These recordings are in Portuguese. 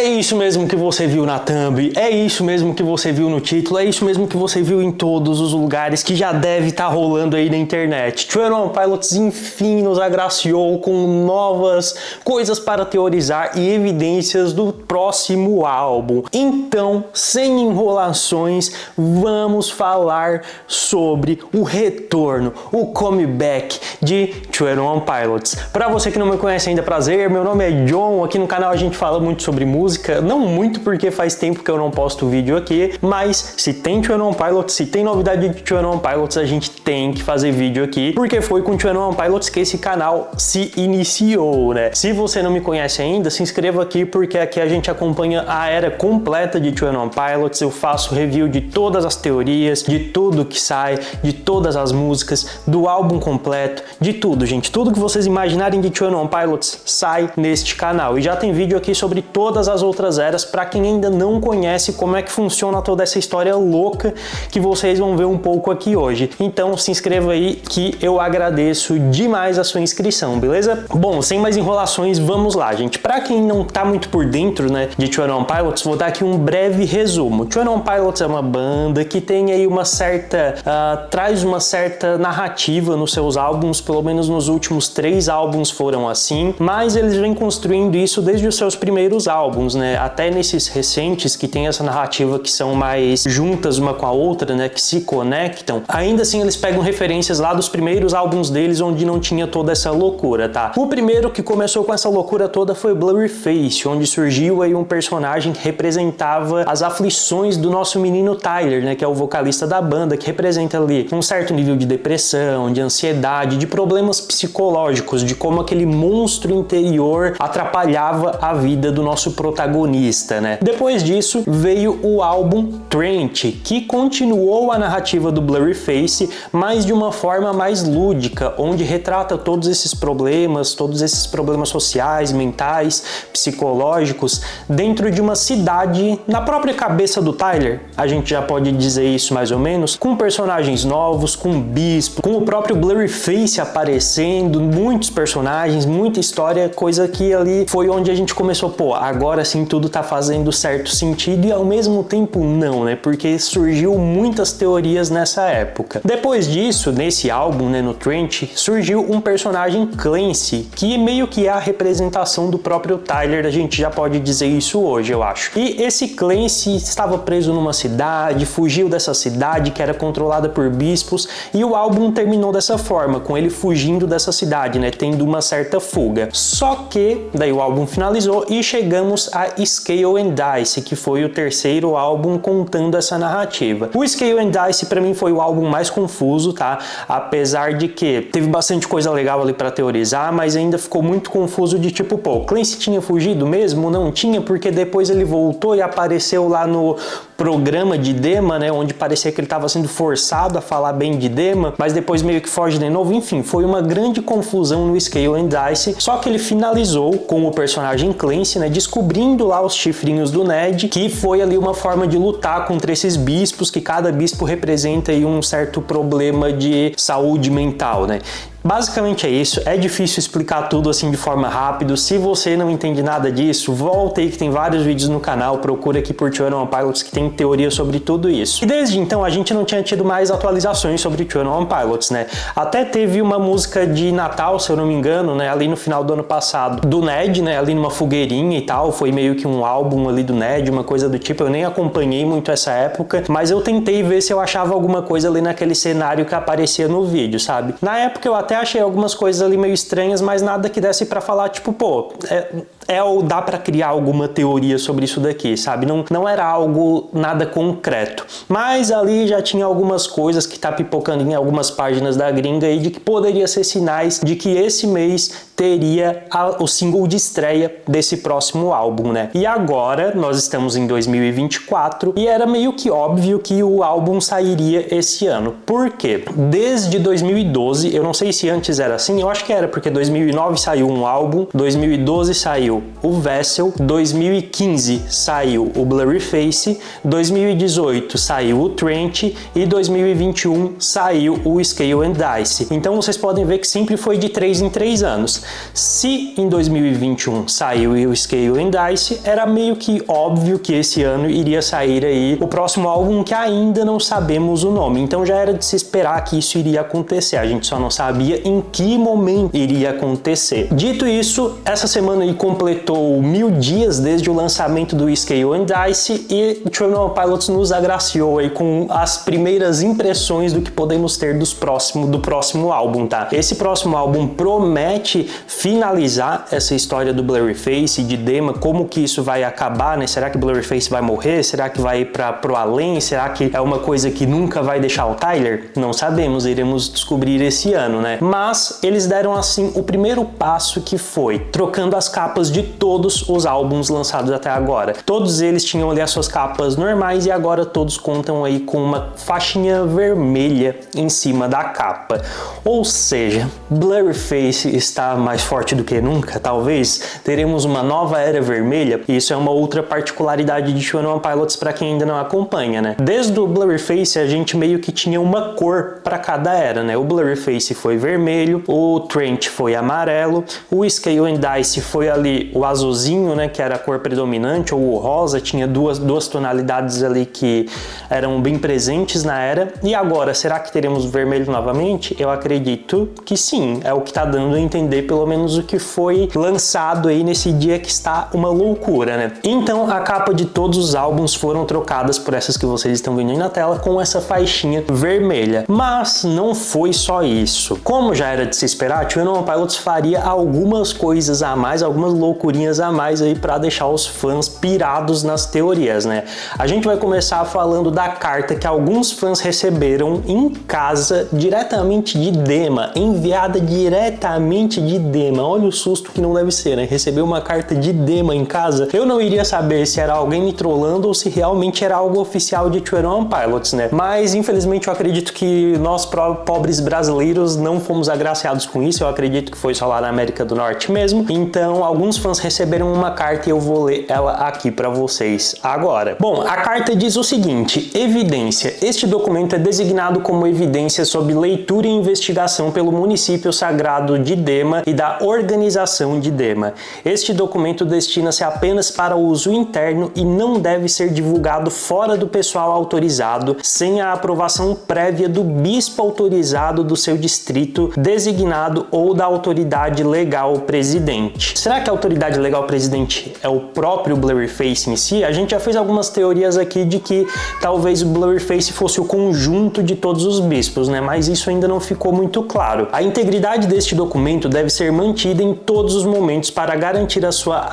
isso mesmo que você viu na thumb, é isso mesmo que você viu no título, é isso mesmo que você viu em todos os lugares que já deve estar rolando aí na internet. 21 Pilots enfim nos agraciou com novas coisas para teorizar e evidências do próximo álbum. Então, sem enrolações, vamos falar sobre o retorno, o comeback de 21 Pilots. Para você que não me conhece ainda, prazer, meu nome é John, aqui no canal a gente fala muito sobre música, não muito porque faz tempo que eu não posto vídeo aqui, mas se tem 21 Pilots, se tem novidade de 21 Pilots, a gente tem que fazer vídeo aqui, porque foi com 21 Pilots que esse canal se iniciou, né? Se você não me conhece ainda, se inscreva aqui, porque aqui a gente acompanha a era completa de 21 Pilots, eu faço review de todas as teorias, de tudo que sai, de todas as músicas, do álbum completo, de tudo, gente. Tudo que vocês imaginarem de 21 Pilots sai neste canal. E já tem vídeo aqui sobre todas as outras eras, para quem ainda não conhece como é que funciona toda essa história louca que vocês vão ver um pouco aqui hoje. Então se inscreva aí que eu agradeço demais a sua inscrição, beleza? Bom, sem mais enrolações, vamos lá, gente. Para quem não tá muito por dentro, né, de 21 Pilots, vou dar aqui um breve resumo. 21 Pilots é uma banda que tem aí uma certa traz uma certa narrativa nos seus álbuns, pelo menos nos últimos 3 álbuns foram assim, mas eles vêm construindo isso desde os seus primeiros álbuns, né? Até nesses recentes que tem essa narrativa que são mais juntas uma com a outra, né? Que se conectam. Ainda assim, eles pegam referências lá dos primeiros álbuns deles, onde não tinha toda essa loucura, tá? O primeiro que começou com essa loucura toda foi Blurryface, onde surgiu aí um personagem que representava as aflições do nosso menino Tyler, né? Que é o vocalista da banda, que representa ali um certo nível de depressão, de ansiedade, de problemas psicológicos, de como aquele monstro interior atrapalhava a vida do nosso protagonista, né? Depois disso veio o álbum Trent, que continuou a narrativa do Blurryface, mas de uma forma mais lúdica, onde retrata todos esses problemas sociais, mentais, psicológicos, dentro de uma cidade, na própria cabeça do Tyler, a gente já pode dizer isso mais ou menos, com personagens novos, com bispo, com o próprio Blurryface aparecendo, muitos personagens, muita história, coisa que ali foi onde a gente começou, pô, agora sim tudo tá fazendo certo sentido, e ao mesmo tempo não, né? Porque surgiu muitas teorias nessa época. Depois disso, nesse álbum, né, no Trent, surgiu um personagem Clancy, que meio que é a representação do próprio Tyler, a gente já pode dizer isso hoje, eu acho. E esse Clancy estava preso numa cidade, fugiu dessa cidade que era controlada por bispos, e o álbum terminou dessa forma, com ele fugindo dessa cidade, né, tendo uma certa fuga. Só que daí o álbum finalizou e chegamos a Scale and Dice, que foi o terceiro álbum contando essa narrativa. O Scale and Dice para mim foi o álbum mais confuso, tá? Apesar de que teve bastante coisa legal ali para teorizar, mas ainda ficou muito confuso de tipo, pô, Clancy tinha fugido mesmo? Não tinha, porque depois ele voltou e apareceu lá no programa de Dema, né, onde parecia que ele estava sendo forçado a falar bem de Dema, mas depois meio que foge de novo. Enfim, foi uma grande confusão no Scale and Dice, só que ele finalizou com o personagem Clancy, né, descobrindo lá os chifrinhos do Ned, que foi ali uma forma de lutar contra esses bispos, que cada bispo representa aí um certo problema de saúde mental, né. Basicamente é isso, é difícil explicar tudo assim de forma rápida. Se você não entende nada disso, volta aí que tem vários vídeos no canal, procura aqui por 21 Pilots que tem teoria sobre tudo isso. E desde então a gente não tinha tido mais atualizações sobre 21 Pilots, né? Até teve uma música de Natal, se eu não me engano, né, ali no final do ano passado, do Ned, né, ali numa fogueirinha e tal, foi meio que um álbum ali do Ned, uma coisa do tipo. Eu nem acompanhei muito essa época, mas eu tentei ver se eu achava alguma coisa ali naquele cenário que aparecia no vídeo, sabe? Na época eu até achei algumas coisas ali meio estranhas, mas nada que desse pra falar, tipo, pô, dá pra criar alguma teoria sobre isso daqui, sabe? Não era algo nada concreto. Mas ali já tinha algumas coisas que tá pipocando em algumas páginas da gringa aí de que poderia ser sinais de que esse mês teria o single de estreia desse próximo álbum, né? E agora nós estamos em 2024 e era meio que óbvio que o álbum sairia esse ano. Por quê? Desde 2012, eu não sei se antes era assim, eu acho que era, porque 2009 saiu um álbum, 2012 saiu saiu o Vessel, 2015 saiu o Blurryface, 2018 saiu o Trent e 2021 saiu o Scale and Dice. Então vocês podem ver que sempre foi de 3 em 3 anos. Se em 2021 saiu o Scale and Dice, era meio que óbvio que esse ano iria sair aí o próximo álbum que ainda não sabemos o nome. Então já era de se esperar que isso iria acontecer. A gente só não sabia em que momento iria acontecer. Dito isso, essa semana aí completou 1000 dias desde o lançamento do Scale and Dice e 21 Pilots nos agraciou aí com as primeiras impressões do que podemos ter do próximo álbum, tá? Esse próximo álbum promete finalizar essa história do Blurryface, de Dema, como que isso vai acabar, né? Será que Blurryface vai morrer? Será que vai ir pro além? Será que é uma coisa que nunca vai deixar o Tyler? Não sabemos, iremos descobrir esse ano, né? Mas eles deram assim o primeiro passo, que foi trocando as capas de todos os álbuns lançados até agora. Todos eles tinham ali as suas capas normais e agora todos contam aí com uma faixinha vermelha em cima da capa. Ou seja, Blurryface está mais forte do que nunca, talvez. Teremos uma nova era vermelha, e isso é uma outra particularidade de 21 Pilots para quem ainda não acompanha, né? Desde o Blurryface a gente meio que tinha uma cor para cada era, né? O Blurryface foi vermelho, o Trent foi amarelo, o Scale and Dice foi ali o azulzinho, né, que era a cor predominante, ou o rosa, tinha duas tonalidades ali que eram bem presentes na era. E agora, será que teremos vermelho novamente? Eu acredito que sim, é o que tá dando a entender pelo menos o que foi lançado aí nesse dia, que está uma loucura, né? Então a capa de todos os álbuns foram trocadas por essas que vocês estão vendo aí na tela, com essa faixinha vermelha. Mas não foi só isso. Como já era de se esperar, 21 Pilots faria algumas coisas a mais, algumas loucurinhas a mais aí para deixar os fãs pirados nas teorias, né? A gente vai começar falando da carta que alguns fãs receberam em casa, diretamente de Dema, enviada diretamente de Dema. Olha o susto que não deve ser, né? Receber uma carta de Dema em casa. Eu não iria saber se era alguém me trollando ou se realmente era algo oficial de 21 Pilots, né? Mas infelizmente eu acredito que nós pobres brasileiros não fomos agraciados com isso. Eu acredito que foi só lá na América do Norte mesmo. Então alguns fãs receberam uma carta e eu vou ler ela aqui para vocês agora. Bom, a carta diz o seguinte: evidência. Este documento é designado como evidência sobre leitura e investigação pelo município sagrado de Dema e da organização de Dema. Este documento destina-se apenas para uso interno e não deve ser divulgado fora do pessoal autorizado, sem a aprovação prévia do bispo autorizado do seu distrito designado ou da autoridade legal presidente. Será que a autoridade legal presidente é o próprio Blurryface em si? A gente já fez algumas teorias aqui de que talvez o Blurryface fosse o conjunto de todos os bispos, né? Mas isso ainda não ficou muito claro. A integridade deste documento deve ser mantida em todos os momentos para garantir a sua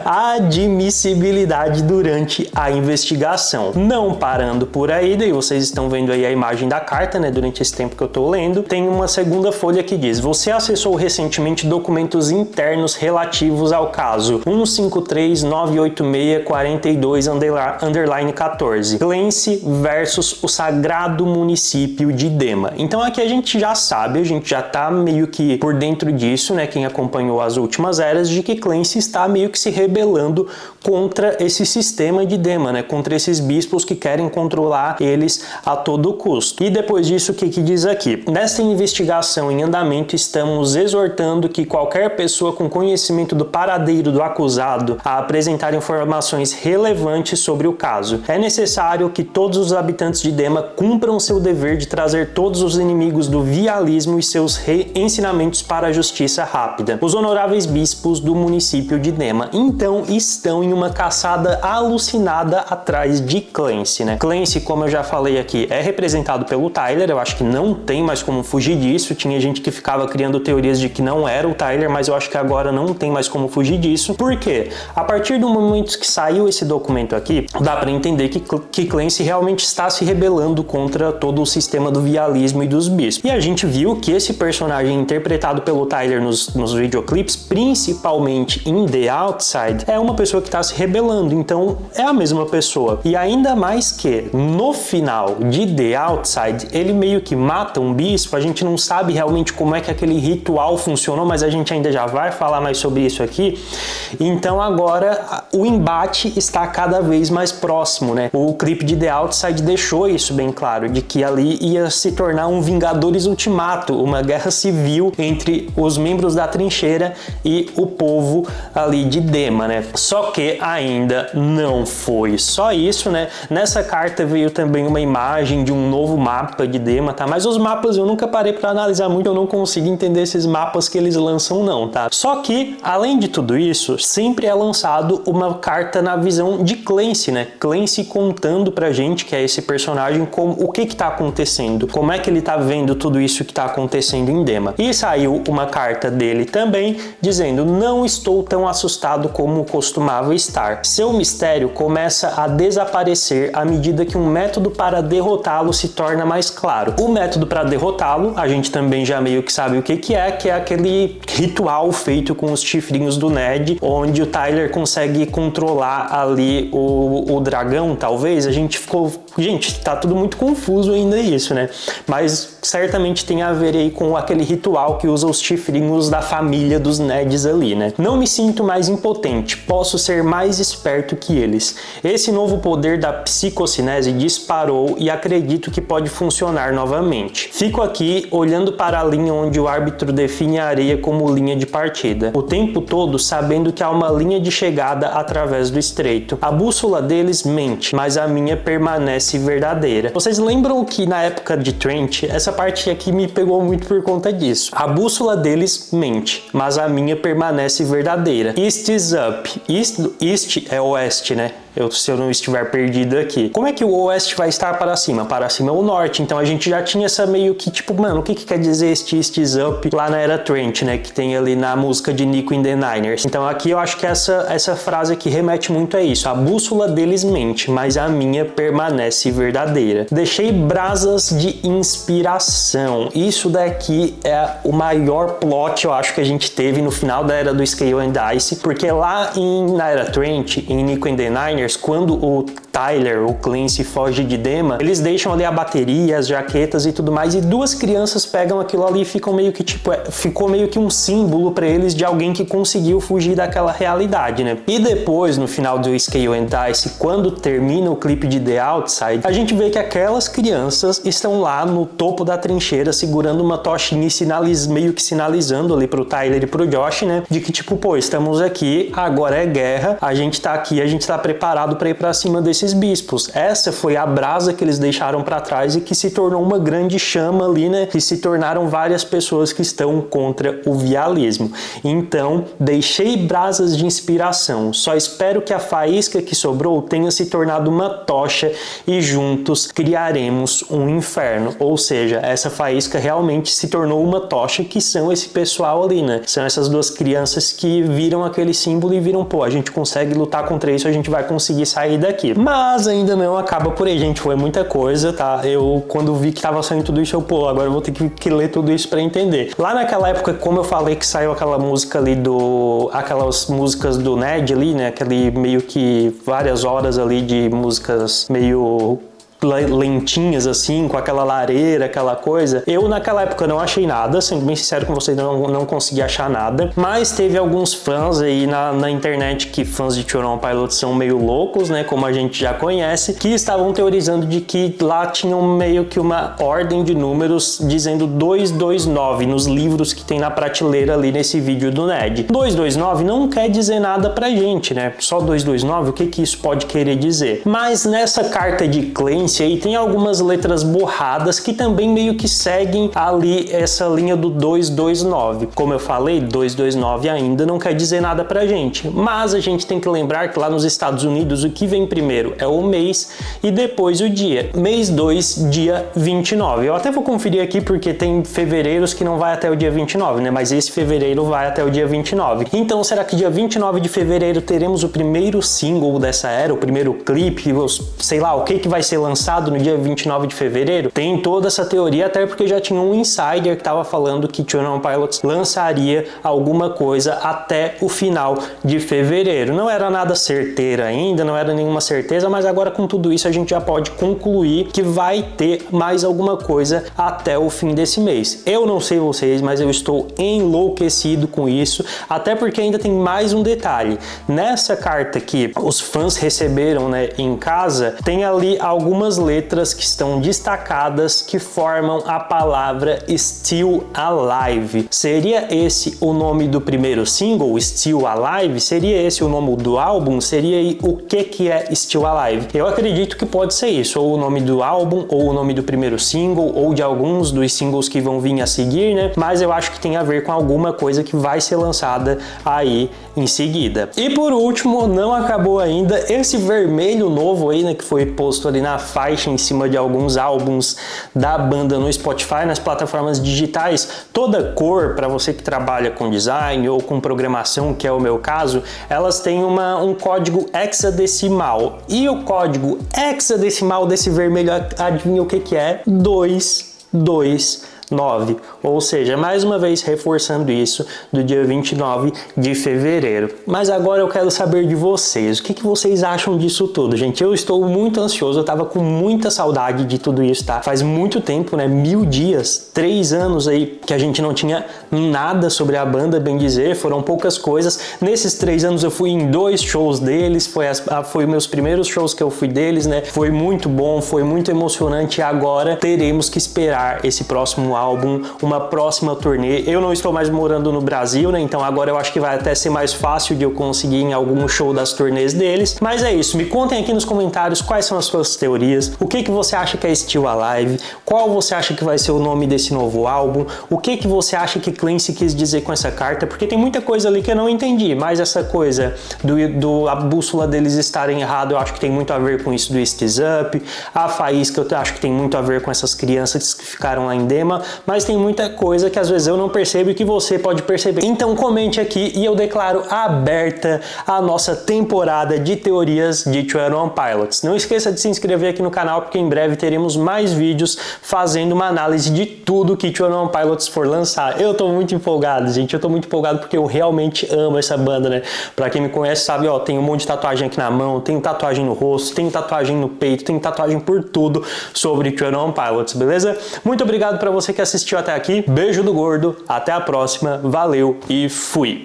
admissibilidade durante a investigação. Não parando por aí, daí vocês estão vendo aí a imagem da carta, né? Durante esse tempo que eu tô lendo, tem uma segunda folha que diz: você acessou recentemente documentos internos relativos ao caso 153-986-42-14 Clancy versus o Sagrado Município de Dema. Então aqui a gente já sabe, a gente já tá meio que por dentro disso, né? Quem acompanhou as últimas eras, de que Clancy está meio que se rebelando contra esse sistema de Dema, né? Contra esses bispos que querem controlar eles a todo custo. E depois disso, o que diz aqui? Nesta investigação em andamento, estamos exortando que qualquer pessoa com conhecimento do paradeiro do acusado a apresentar informações relevantes sobre o caso. É necessário que todos os habitantes de Dema cumpram seu dever de trazer todos os inimigos do vialismo e seus ensinamentos para a justiça rápida. Os honoráveis bispos do município de Dema, então, estão em uma caçada alucinada atrás de Clancy, né? Clancy, como eu já falei aqui, é representado pelo Tyler. Eu acho que não tem mais como fugir disso. Tinha gente que ficava criando teorias de que não era o Tyler, mas eu acho que agora não tem mais como fugir disso. Por quê? A partir do momento que saiu esse documento aqui, dá para entender que Clancy realmente está se rebelando contra todo o sistema do vialismo e dos bispos. E a gente viu que esse personagem interpretado pelo Tyler nos videoclipes, principalmente em The Outside, é uma pessoa que está se rebelando. Então é a mesma pessoa. E ainda mais que no final de The Outside ele meio que mata um bispo. A gente não sabe realmente como é que aquele ritual funcionou, mas a gente ainda já já vai falar mais sobre isso aqui. Então agora o embate está cada vez mais próximo, né? O clipe de The Outside deixou isso bem claro, de que ali ia se tornar um Vingadores Ultimato, uma guerra civil entre os membros da trincheira e o povo ali de Dema, né? Só que ainda não foi só isso, né? Nessa carta veio também uma imagem de um novo mapa de Dema, tá? Mas os mapas eu nunca parei para analisar muito, eu não consigo entender esses mapas que eles lançam não, tá? Só que, além de tudo isso, sempre é lançado uma carta na visão de Clancy, né? Clancy contando pra gente, que é esse personagem, o que tá acontecendo, como é que ele tá vendo tudo isso que tá acontecendo em Dema. E saiu uma carta dele também, dizendo: não estou tão assustado como costumava estar. Seu mistério começa a desaparecer à medida que um método para derrotá-lo se torna mais claro. O método para derrotá-lo, a gente também já meio que sabe o que é aquele ritual feito com os chifrinhos do Ned, onde o Tyler consegue controlar ali o dragão, talvez. A gente ficou... Gente, tá tudo muito confuso ainda isso, né? Mas certamente tem a ver aí com aquele ritual que usa os chifrinhos da família dos Neds ali, né? Não me sinto mais impotente, posso ser mais esperto que eles. Esse novo poder da psicocinese disparou e acredito que pode funcionar novamente. Fico aqui olhando para a linha onde o árbitro define a areia como linha de partida, o tempo todo sabendo que há uma linha de chegada através do estreito. A bússola deles mente, mas a minha permanece verdadeira. Vocês lembram que na época de Trent, essa parte aqui me pegou muito por conta disso. A bússola deles mente, mas a minha permanece verdadeira. East is up. East é oeste, né? Se eu não estiver perdido aqui. Como é que o oeste vai estar para cima? Para cima é o norte. Então a gente já tinha essa meio que tipo, mano, o que quer dizer este East is up lá na era Trent, né? Que tem ali na música de Nico and the Niners. Então aqui eu acho que essa frase aqui remete muito a isso. A bússola deles mente, mas a minha permanece verdadeira. Deixei brasas de inspiração. Isso daqui é o maior plot, eu acho, que a gente teve no final da era do Scale and Dice, porque lá na era Trent, em Nico and the Niners, quando o Tyler, o Clancy, foge de Dema, eles deixam ali a bateria, as jaquetas e tudo mais, e duas crianças pegam aquilo ali e ficam meio que tipo, ficou meio que um símbolo para eles de alguém que conseguiu fugir daquela realidade, né? E depois, no final do Scale and Dice, quando termina o clipe de The Outside, a gente vê que aquelas crianças estão lá no topo da trincheira segurando uma tochinha e meio que sinalizando ali pro Tyler e pro Josh, né? De que tipo, pô, estamos aqui, agora é guerra, a gente tá aqui, a gente tá preparado para ir para cima desses bispos. Essa foi a brasa que eles deixaram para trás e que se tornou uma grande chama ali, né? E se tornaram várias pessoas que estão contra o vialismo. Então, deixei brasas de inspiração. Só espero que a faísca que sobrou tenha se tornado uma tocha e juntos criaremos um inferno. Ou seja, essa faísca realmente se tornou uma tocha, que são esse pessoal ali, né? São essas duas crianças que viram aquele símbolo e viram, pô, a gente consegue lutar contra isso, a gente vai conseguir sair daqui. Mas ainda não acaba por aí, gente. Foi muita coisa, tá? Eu, quando vi que tava saindo tudo isso, pô, agora eu vou ter que ler tudo isso pra entender. Lá naquela época, como eu falei que saiu aquela música ali aquelas músicas do Ned ali, né? Aquele meio que várias horas ali de músicas meio lentinhas assim, com aquela lareira, aquela coisa. Eu naquela época não achei nada, sendo bem sincero com vocês, não consegui achar nada, mas teve alguns fãs aí na internet, que fãs de Twenty One Pilots são meio loucos, né, como a gente já conhece, que estavam teorizando de que lá tinham meio que uma ordem de números dizendo 229 nos livros que tem na prateleira ali nesse vídeo do Ned. 229 não quer dizer nada pra gente, né, só 229, o que isso pode querer dizer? Mas nessa carta de Clancy aí tem algumas letras borradas que também meio que seguem ali essa linha do 229. Como eu falei, 229 ainda não quer dizer nada pra gente, mas a gente tem que lembrar que lá nos Estados Unidos o que vem primeiro é o mês e depois o dia. Mês 2, dia 29. Eu até vou conferir aqui porque tem fevereiros que não vai até o dia 29, né? Mas esse fevereiro vai até o dia 29. Então será que dia 29 de fevereiro teremos o primeiro single dessa era, o primeiro clipe, sei lá, o que vai ser lançado lançado no dia 29 de fevereiro? Tem toda essa teoria, até porque já tinha um insider que estava falando que 21 Pilots lançaria alguma coisa até o final de fevereiro. Não era nada certeiro ainda, não era nenhuma certeza, mas agora com tudo isso a gente já pode concluir que vai ter mais alguma coisa até o fim desse mês. Eu não sei vocês, mas eu estou enlouquecido com isso, até porque ainda tem mais um detalhe. Nessa carta que os fãs receberam, né, em casa, tem ali algumas letras que estão destacadas que formam a palavra Still Alive. Seria esse o nome do primeiro single, Still Alive? Seria esse o nome do álbum? Seria o que é Still Alive? Eu acredito que pode ser isso, ou o nome do álbum, ou o nome do primeiro single, ou de alguns dos singles que vão vir a seguir, né? Mas eu acho que tem a ver com alguma coisa que vai ser lançada aí em seguida. E por último, não acabou ainda, esse vermelho novo aí, né, que foi posto ali na faixa em cima de alguns álbuns da banda no Spotify, nas plataformas digitais. Toda cor, para você que trabalha com design ou com programação, que é o meu caso, elas têm um código hexadecimal. E o código hexadecimal desse vermelho, adivinha o que é? 229. Ou seja, mais uma vez reforçando isso do dia 29 de fevereiro. Mas agora eu quero saber de vocês, o que vocês acham disso tudo, gente? Eu estou muito ansioso, eu tava com muita saudade de tudo isso, tá? Faz muito tempo, né? 1000 dias, 3 anos aí que a gente não tinha nada sobre a banda, bem dizer, foram poucas coisas. Nesses 3 anos eu fui em 2 shows deles, foi meus primeiros shows que eu fui deles, né? Foi muito bom, foi muito emocionante e agora teremos que esperar esse próximo álbum, uma próxima turnê. Eu não estou mais morando no Brasil, né? Então agora eu acho que vai até ser mais fácil de eu conseguir em algum show das turnês deles. Mas é isso, me contem aqui nos comentários quais são as suas teorias, o que você acha que é Still Alive, qual você acha que vai ser o nome desse novo álbum, o que você acha que Clancy quis dizer com essa carta, porque tem muita coisa ali que eu não entendi, mas essa coisa a bússola deles estarem errado, eu acho que tem muito a ver com isso do Is Up, a faísca eu acho que tem muito a ver com essas crianças que ficaram lá em Dema, mas tem muita coisa que às vezes eu não percebo e que você pode perceber. Então comente aqui e eu declaro aberta a nossa temporada de teorias de 21 Pilots. Não esqueça de se inscrever aqui no canal, porque em breve teremos mais vídeos fazendo uma análise de tudo que 21 Pilots for lançar. Eu tô muito empolgado, gente, eu tô muito empolgado porque eu realmente amo essa banda, né? Pra quem me conhece sabe, ó, tem um monte de tatuagem aqui na mão, tem tatuagem no rosto, tem tatuagem no peito, tem tatuagem por tudo sobre 21 Pilots, beleza? Muito obrigado pra você que assistiu até aqui, beijo do gordo, até a próxima, valeu e fui!